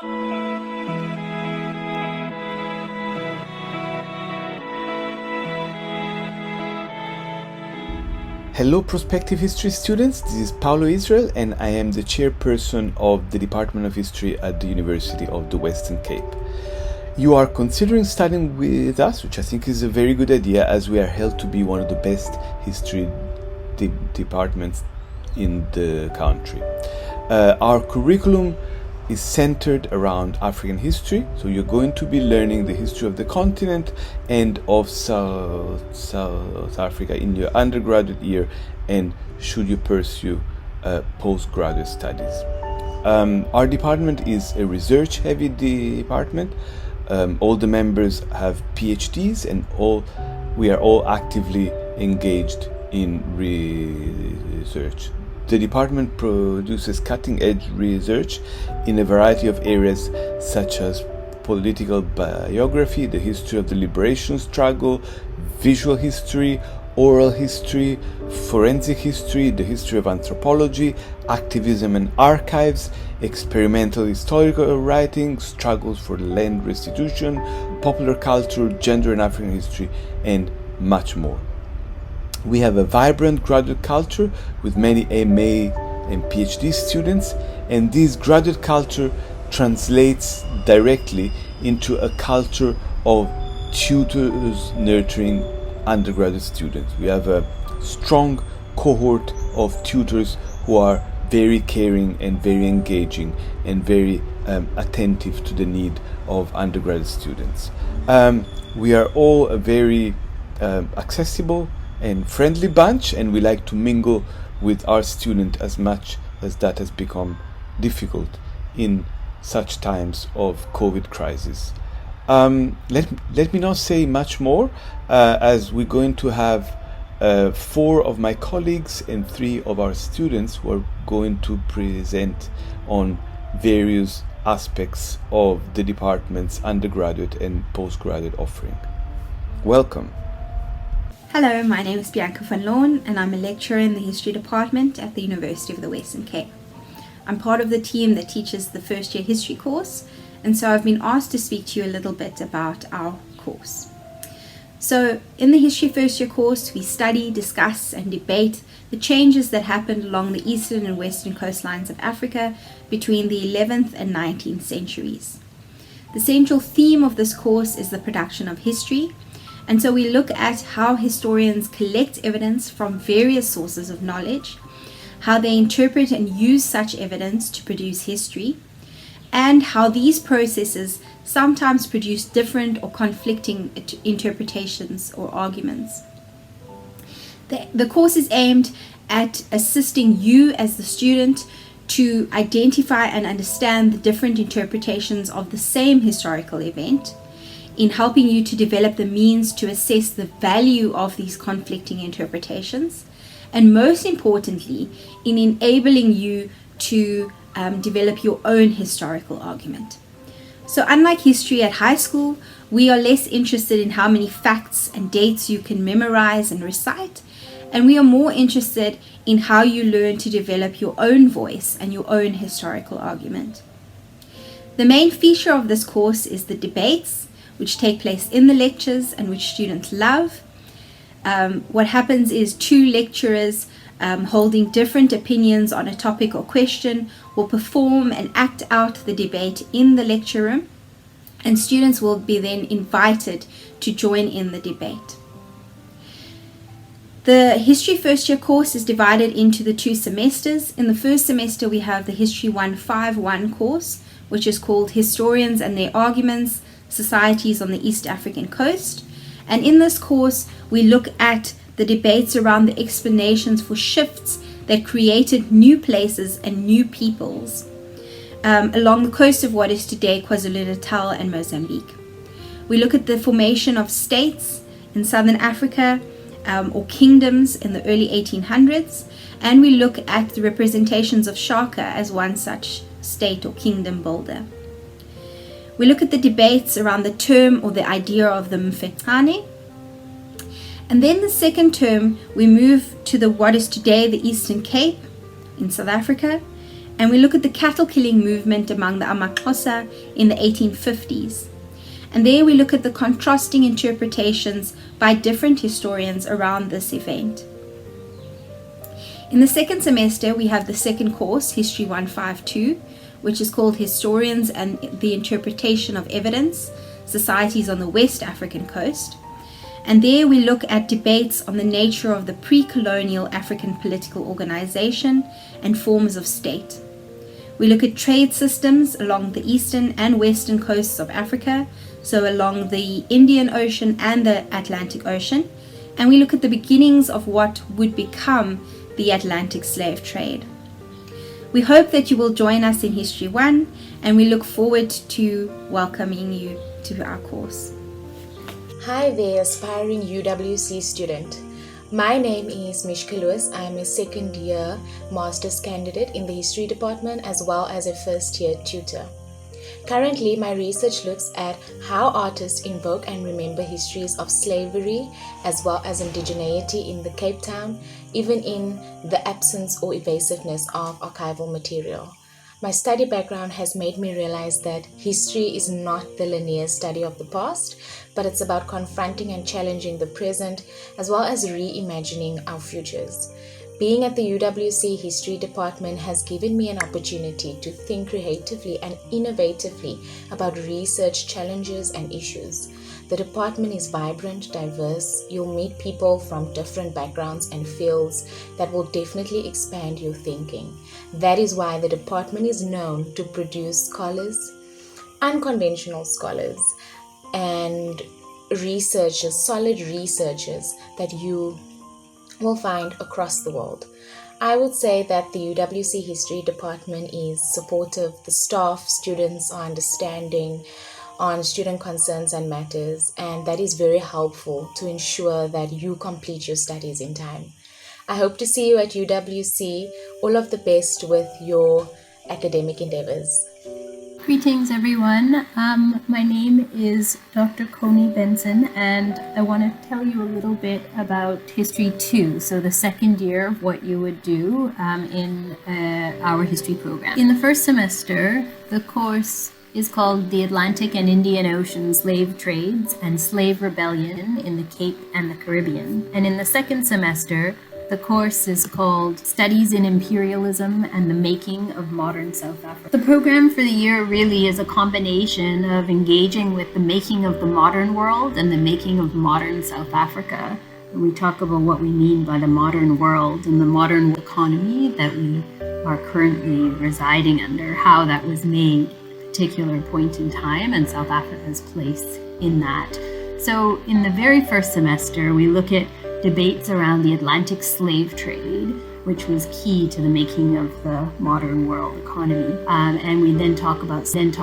Hello prospective history students, this is Paolo Israel and I am the chairperson of the Department of History at the University of the Western Cape. You are considering studying with us, which I think is a very good idea, as we are held to be one of the best history departments in the country. Our curriculum is centered around African history, so you're going to be learning the history of the continent and of South Africa in your undergraduate year and should you pursue postgraduate studies. Our department is a research heavy department. All the members have PhDs and we are all actively engaged in research. The department produces cutting-edge research in a variety of areas such as political biography, the history of the liberation struggle, visual history, oral history, forensic history, the history of anthropology, activism and archives, experimental historical writing, struggles for land restitution, popular culture, gender and African history, and much more. We have a vibrant graduate culture with many MA and PhD students, and this graduate culture translates directly into a culture of tutors nurturing undergraduate students. We have a strong cohort of tutors who are very caring and very engaging and very attentive to the need of undergraduate students. We are all a very accessible and friendly bunch, and we like to mingle with our student as much as that has become difficult in such times of COVID crisis. Let me not say much more, as we're going to have 4 of my colleagues and 3 of our students who are going to present on various aspects of the department's undergraduate and postgraduate offering. Welcome. Hello, my name is Bianca van Loon and I'm a lecturer in the History Department at the University of the Western Cape. I'm part of the team that teaches the first year history course, and so I've been asked to speak to you a little bit about our course. So in the history first year course, we study, discuss and debate the changes that happened along the eastern and western coastlines of Africa between the 11th and 19th centuries. The central theme of this course is the production of history. And so we look at how historians collect evidence from various sources of knowledge, how they interpret and use such evidence to produce history, and how these processes sometimes produce different or conflicting interpretations or arguments. The course is aimed at assisting you as the student to identify and understand the different interpretations of the same historical event, in helping you to develop the means to assess the value of these conflicting interpretations, and most importantly, in enabling you to develop your own historical argument. So unlike history at high school, we are less interested in how many facts and dates you can memorize and recite, and we are more interested in how you learn to develop your own voice and your own historical argument. The main feature of this course is the debates, which take place in the lectures and which students love. What happens is 2 lecturers holding different opinions on a topic or question will perform and act out the debate in the lecture room, and students will be then invited to join in the debate. The History First Year course is divided into the 2 semesters. In the first semester we have the History 151 course, which is called Historians and Their Arguments, Societies on the East African Coast, and in this course we look at the debates around the explanations for shifts that created new places and new peoples along the coast of what is today KwaZulu-Natal and Mozambique. We look at the formation of states in southern Africa or kingdoms in the early 1800s, and we look at the representations of Shaka as one such state or kingdom builder. We look at the debates around the term or the idea of the Mfecane. And then the second term, we move to what is today the Eastern Cape in South Africa. And we look at the cattle killing movement among the Amaxhosa in the 1850s. And there we look at the contrasting interpretations by different historians around this event. In the second semester, we have the second course, History 152, which is called Historians and the Interpretation of Evidence, Societies on the West African Coast. And there we look at debates on the nature of the pre-colonial African political organization and forms of state. We look at trade systems along the eastern and western coasts of Africa, so along the Indian Ocean and the Atlantic Ocean, and we look at the beginnings of what would become the Atlantic slave trade. We hope that you will join us in History 1, and we look forward to welcoming you to our course. Hi there, aspiring UWC student. My name is Mishka Lewis. I am a second year master's candidate in the history department as well as a first year tutor. Currently, my research looks at how artists invoke and remember histories of slavery as well as indigeneity in the Cape Town, even in the absence or evasiveness of archival material. My study background has made me realize that history is not the linear study of the past, but it's about confronting and challenging the present as well as reimagining our futures. Being at the UWC History Department has given me an opportunity to think creatively and innovatively about research challenges and issues. The department is vibrant, diverse. You'll meet people from different backgrounds and fields that will definitely expand your thinking. That is why the department is known to produce scholars, unconventional scholars, and researchers, solid researchers that you will find across the world. I would say that the UWC History Department is supportive. The staff, students are understanding on student concerns and matters, and that is very helpful to ensure that you complete your studies in time. I hope to see you at UWC. All of the best with your academic endeavors. Greetings, everyone. My name is Dr. Coney Benson, and I want to tell you a little bit about History 2, so the second year of what you would do in our history program. In the first semester, the course is called The Atlantic and Indian Ocean Slave Trades and Slave Rebellion in the Cape and the Caribbean. And in the second semester, the course is called Studies in Imperialism and the Making of Modern South Africa. The program for the year really is a combination of engaging with the making of the modern world and the making of modern South Africa. And we talk about what we mean by the modern world and the modern economy that we are currently residing under, how that was made at a particular point in time and South Africa's place in that. So in the very first semester, we look at debates around the Atlantic slave trade, which was key to the making of the modern world economy. And we then talk about slave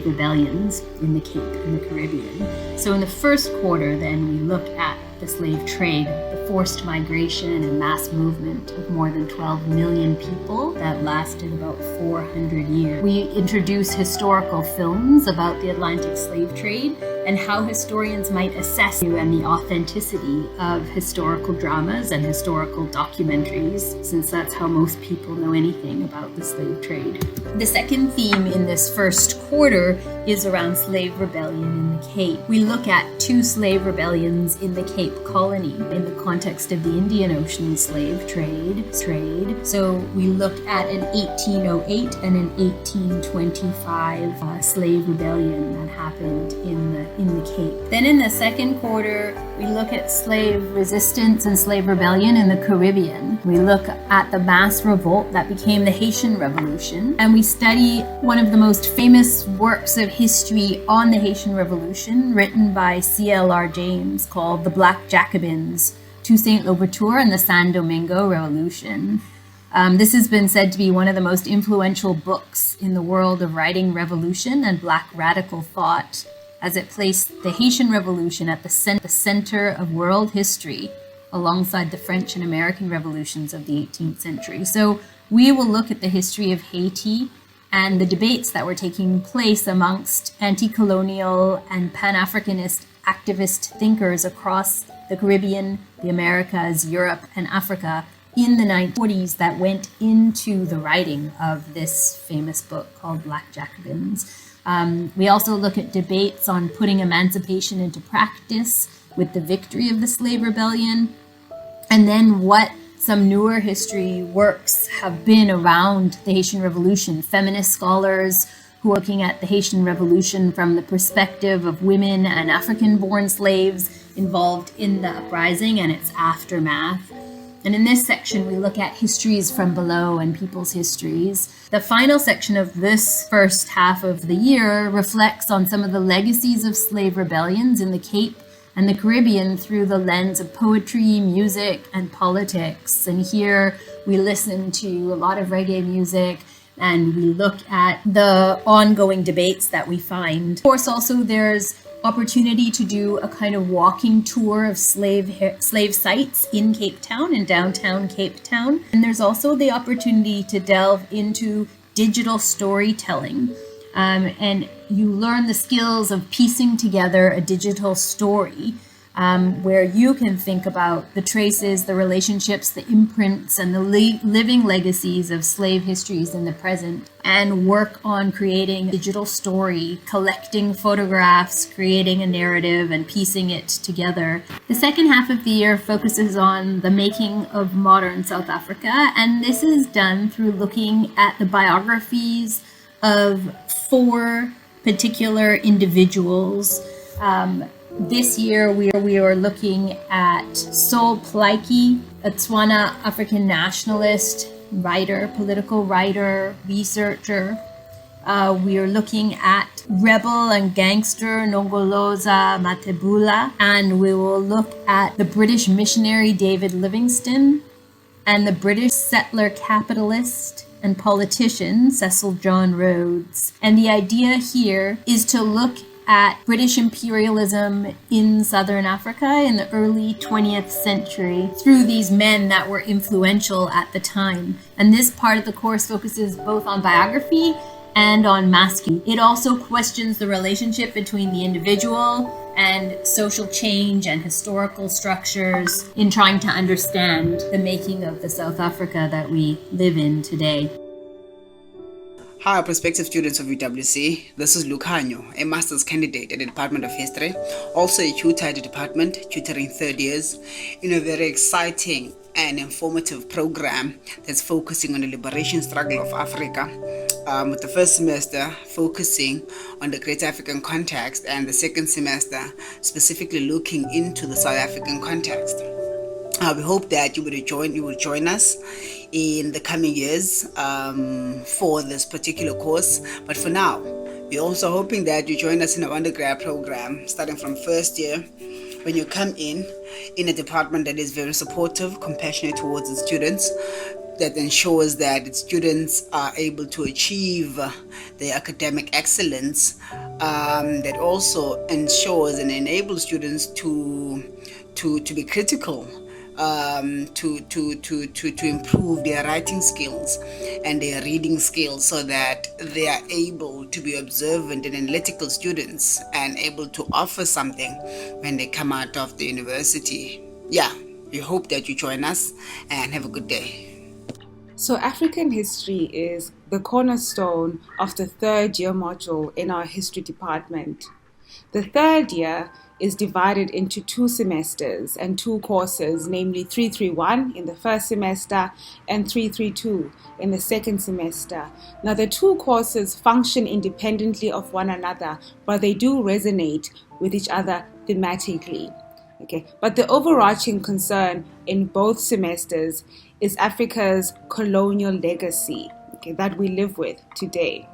rebellions in the Cape and the Caribbean. So in the first quarter, then we looked at the slave trade, the forced migration and mass movement of more than 12 million people that lasted about 400 years. We introduced historical films about the Atlantic slave trade and how historians might assess and the authenticity of historical dramas and historical documentaries, since that's how most people know anything about the slave trade. The second theme in this first quarter is around slave rebellion in the Cape. We look at two slave rebellions in the Cape Colony in the context of the Indian Ocean slave trade. So we looked at an 1808 and an 1825 slave rebellion that happened in the Cape. Then in the second quarter, we look at slave resistance and slave rebellion in the Caribbean. We look at the mass revolt that became the Haitian Revolution, and we study one of the most famous works of history on the Haitian Revolution, written by C.L.R. James, called The Black Jacobins, Toussaint Louverture and the San Domingo Revolution. This has been said to be one of the most influential books in the world of writing revolution and Black radical thought, as it placed the Haitian Revolution at the center of world history alongside the French and American revolutions of the 18th century. So we will look at the history of Haiti and the debates that were taking place amongst anti-colonial and Pan-Africanist activist thinkers across the Caribbean, the Americas, Europe, and Africa in the 1940s that went into the writing of this famous book called Black Jacobins. We also look at debates on putting emancipation into practice with the victory of the slave rebellion, and then what some newer history works have been around the Haitian Revolution. Feminist scholars who are looking at the Haitian Revolution from the perspective of women and African-born slaves involved in the uprising and its aftermath. And in this section, we look at histories from below and people's histories. The final section of this first half of the year reflects on some of the legacies of slave rebellions in the Cape and the Caribbean through the lens of poetry, music, and politics. And here we listen to a lot of reggae music, and we look at the ongoing debates that we find. Of course, also there's opportunity to do a kind of walking tour of slave sites in Cape Town, in downtown Cape Town. And there's also the opportunity to delve into digital storytelling. And you learn the skills of piecing together a digital story where you can think about the traces, the relationships, the imprints, and the living legacies of slave histories in the present, and work on creating a digital story, collecting photographs, creating a narrative, and piecing it together. The second half of the year focuses on the making of modern South Africa, and this is done through looking at the biographies of 4 particular individuals. This year we are looking at Sol Plaatje, a Tswana African nationalist, writer, political writer, researcher. We are looking at rebel and gangster Nongoloza Matebula, and we will look at the British missionary David Livingstone and the British settler capitalist and politician Cecil John Rhodes. And the idea here is to look at British imperialism in Southern Africa in the early 20th century through these men that were influential at the time. And this part of the course focuses both on biography and on masking. It also questions the relationship between the individual and social change and historical structures in trying to understand the making of the South Africa that we live in today. Hi, prospective students of UWC. This is Lucanio, a master's candidate at the Department of History, also a tutor at the department, tutoring third years, in a very exciting and informative program that's focusing on the liberation struggle of Africa, with the first semester focusing on the Great African context and the second semester specifically looking into the South African context. We hope that you will join us in the coming years for this particular course. But for now, we're also hoping that you join us in our undergrad program, starting from first year, when you come in a department that is very supportive, compassionate towards the students, that ensures that its students are able to achieve their academic excellence, that also ensures and enables students to be critical, to improve their writing skills and their reading skills, so that they are able to be observant and analytical students and able to offer something when they come out of the university. We hope that you join us and have a good day. So African history is the cornerstone of the third year module in our history department. The third year is divided into 2 semesters and 2 courses, namely 331 in the first semester and 332 in the second semester. Now, the 2 courses function independently of one another, but they do resonate with each other thematically. Okay, but the overarching concern in both semesters is Africa's colonial legacy, that we live with today.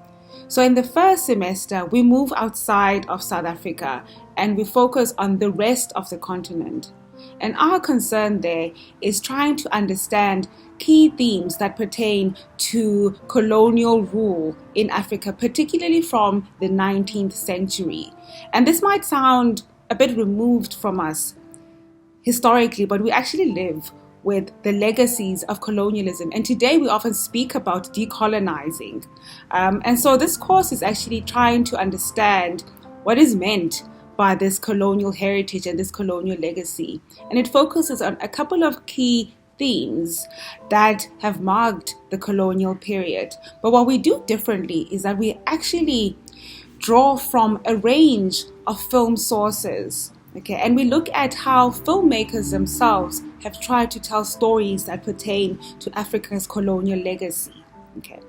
So in the first semester, we move outside of South Africa and we focus on the rest of the continent. And our concern there is trying to understand key themes that pertain to colonial rule in Africa, particularly from the 19th century. And this might sound a bit removed from us historically, but we actually live with the legacies of colonialism. And today we often speak about decolonizing. And so this course is actually trying to understand what is meant by this colonial heritage and this colonial legacy. And it focuses on a couple of key themes that have marked the colonial period. But what we do differently is that we actually draw from a range of film sources. Okay, and we look at how filmmakers themselves have tried to tell stories that pertain to Africa's colonial legacy. Okay,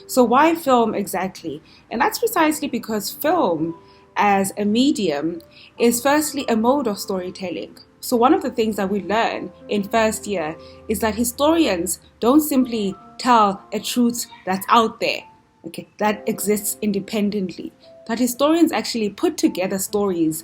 so why film exactly? And that's precisely because film as a medium is firstly a mode of storytelling. So one of the things that we learn in first year is that historians don't simply tell a truth that's out there, okay, that exists independently. That historians actually put together stories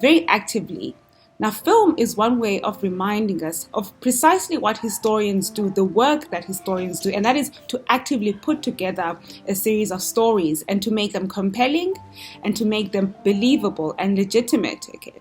very actively. Now, film is one way of reminding us of precisely what historians do, the work that historians do, and that is to actively put together a series of stories and to make them compelling and to make them believable and legitimate. Okay.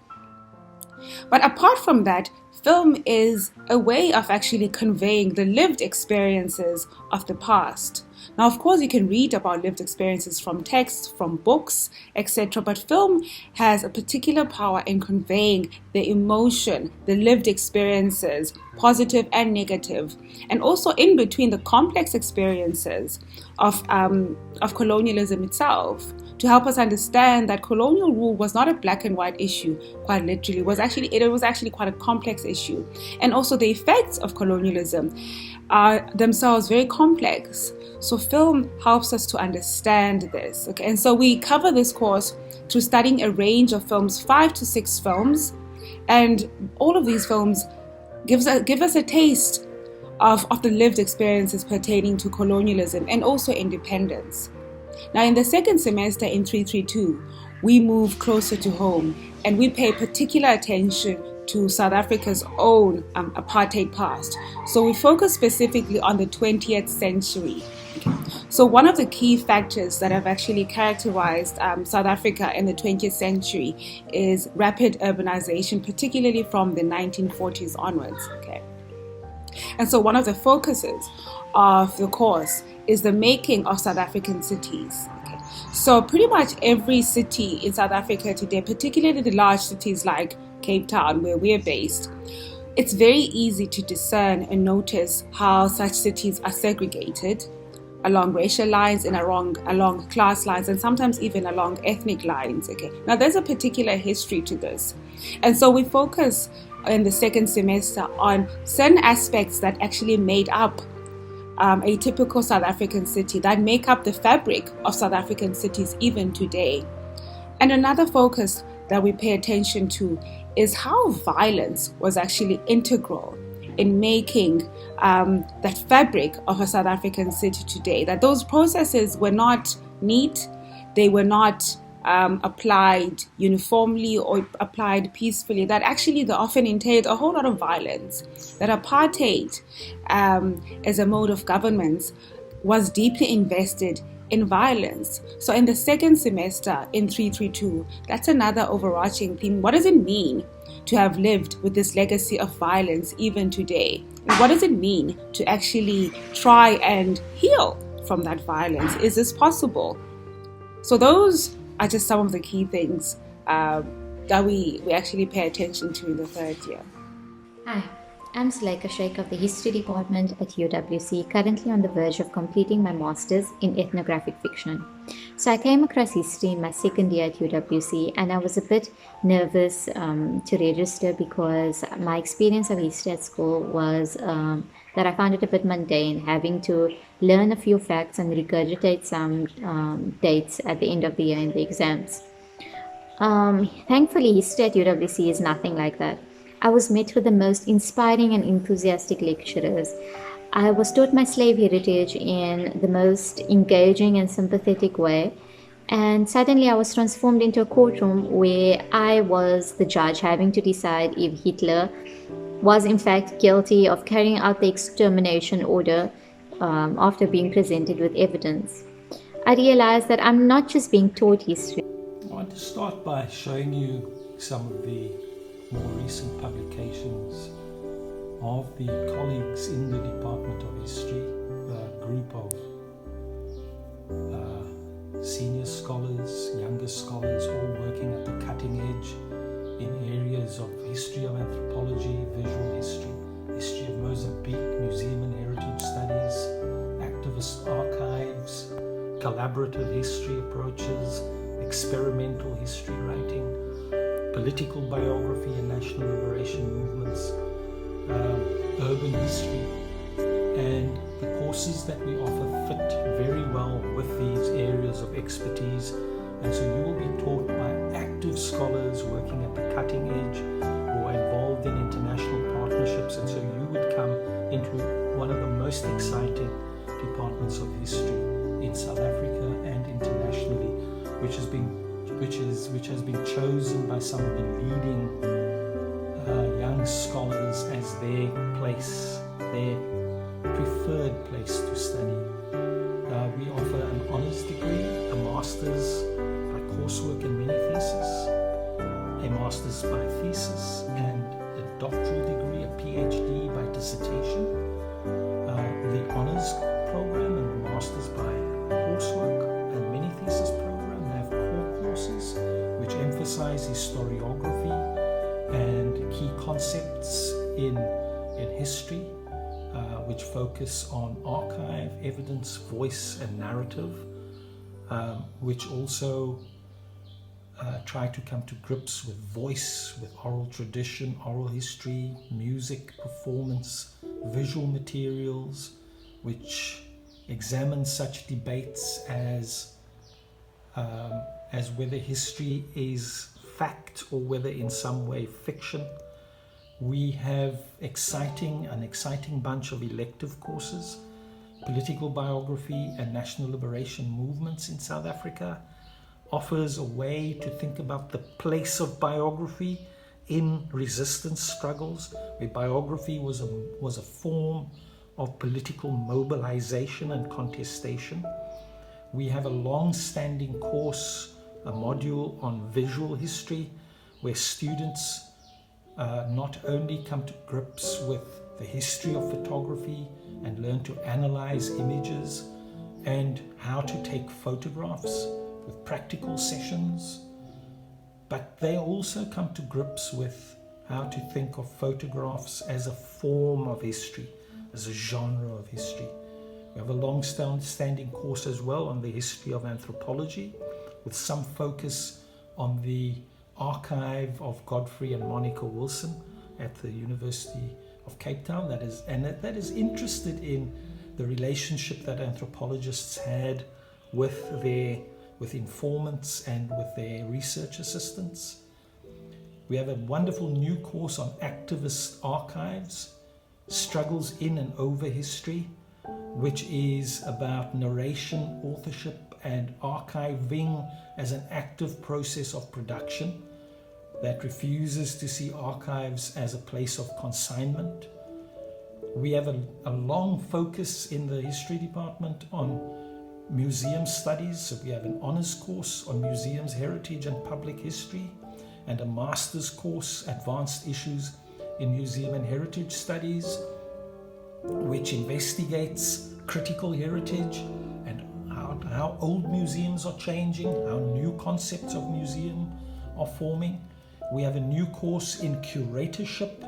But apart from that, film is a way of actually conveying the lived experiences of the past. Now, of course, you can read about lived experiences from texts, from books, etc. But film has a particular power in conveying the emotion, the lived experiences, positive and negative, and also in between the complex experiences of colonialism itself, to help us understand that colonial rule was not a black and white issue, quite literally. It was actually quite a complex issue. And also the effects of colonialism are themselves very complex. So film helps us to understand this. Okay, and so we cover this course through studying a range of films, 5 to 6 films, and all of these films give us a taste of the lived experiences pertaining to colonialism and also independence. Now, in the second semester in 332, we move closer to home and we pay particular attention to South Africa's own apartheid past. So we focus specifically on the 20th century. So one of the key factors that have actually characterized South Africa in the 20th century is rapid urbanization, particularly from the 1940s onwards. Okay. And so one of the focuses of the course is the making of South African cities. Okay. So pretty much every city in South Africa today, particularly the large cities like Cape Town, where we're based, it's very easy to discern and notice how such cities are segregated along racial lines and along class lines, and sometimes even along ethnic lines. Okay. Now there's a particular history to this. And so we focus in the second semester on certain aspects that actually made up a typical South African city, that make up the fabric of South African cities even today. And another focus that we pay attention to is how violence was actually integral in making that fabric of a South African city today. That those processes were not neat, they were not applied uniformly or applied peacefully, that actually they often entailed a whole lot of violence, that apartheid as a mode of governance was deeply invested in violence. So in the second semester in 332, that's another overarching theme. What does it mean to have lived with this legacy of violence even today? And what does it mean to actually try and heal from that violence? Is this possible? So those are just some of the key things that we actually pay attention to in the third year. Hi, I'm Suleika Sheikh of the History Department at UWC, currently on the verge of completing my Master's in Ethnographic Fiction. So I came across history in my second year at UWC, and I was a bit nervous to register because my experience of history at school was that I found it a bit mundane, having to learn a few facts and regurgitate some dates at the end of the year in the exams. Thankfully, history at UWC is nothing like that. I was met with the most inspiring and enthusiastic lecturers. I was taught my slave heritage in the most engaging and sympathetic way, and suddenly I was transformed into a courtroom where I was the judge, having to decide if Hitler was in fact guilty of carrying out the extermination order after being presented with evidence. I realized that I'm not just being taught history. I want to start by showing you some of the more recent publications of the colleagues in the Department of History, a group of senior scholars, younger scholars, all working at the cutting edge in areas of history of anthropology, visual history, history of Mozambique, museum and heritage studies, activist archives, collaborative history approaches, experimental history writing, political biography and national liberation movements, urban history, and the courses that we offer fit very well with these areas of expertise. And so you will be taught by active scholars working at the cutting edge or involved in international partnerships, and so you would come into one of the most exciting departments of history in South Africa and internationally, which has been chosen by some of the leading young scholars as their place, their preferred place to study. We offer an honours degree, a master's by coursework and mini thesis, a master's by thesis, and a doctoral degree, a PhD by dissertation. The honours program and the master's by coursework and mini thesis program have core courses which emphasize historiography and key concepts in history, which focus on archive, evidence, voice, and narrative, which also try to come to grips with voice, with oral tradition, oral history, music, performance, visual materials, which examine such debates as whether history is fact or whether in some way fiction. We have an exciting bunch of elective courses, political biography and national liberation movements in South Africa, offers a way to think about the place of biography in resistance struggles, where biography was a form of political mobilization and contestation. We have a long-standing course, a module on visual history, where students not only come to grips with the history of photography and learn to analyze images and how to take photographs with practical sessions, but they also come to grips with how to think of photographs as a form of history, as a genre of history. We have a long-standing course as well on the history of anthropology, with some focus on the archive of Godfrey and Monica Wilson at the University of Cape Town, that is interested in the relationship that anthropologists had with informants and with their research assistants. We have a wonderful new course on activist archives, struggles in and over history, which is about narration, authorship, and archiving as an active process of production that refuses to see archives as a place of consignment. We have a long focus in the history department on museum studies. So we have an honors course on museums, heritage, and public history, and a master's course, advanced issues in museum and heritage studies, which investigates critical heritage and how old museums are changing, how new concepts of museum are forming. We have a new course in curatorship,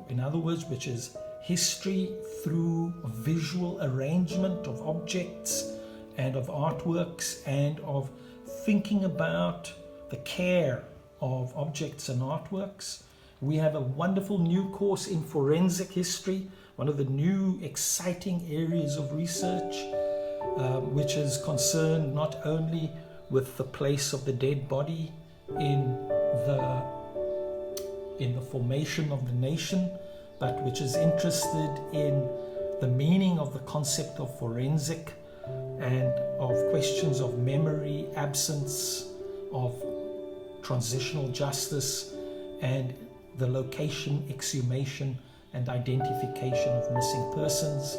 in other words, which is history through visual arrangement of objects and of artworks, and of thinking about the care of objects and artworks. We have a wonderful new course in forensic history, one of the new exciting areas of research, which is concerned not only with the place of the dead body in the formation of the nation, but which is interested in the meaning of the concept of forensic and of questions of memory, absence, of transitional justice, and the location, exhumation, and identification of missing persons.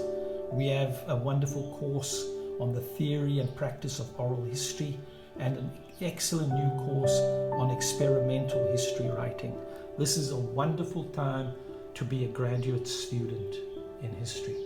We have a wonderful course on the theory and practice of oral history, and an excellent new course on experimental history writing. This is a wonderful time to be a graduate student in history.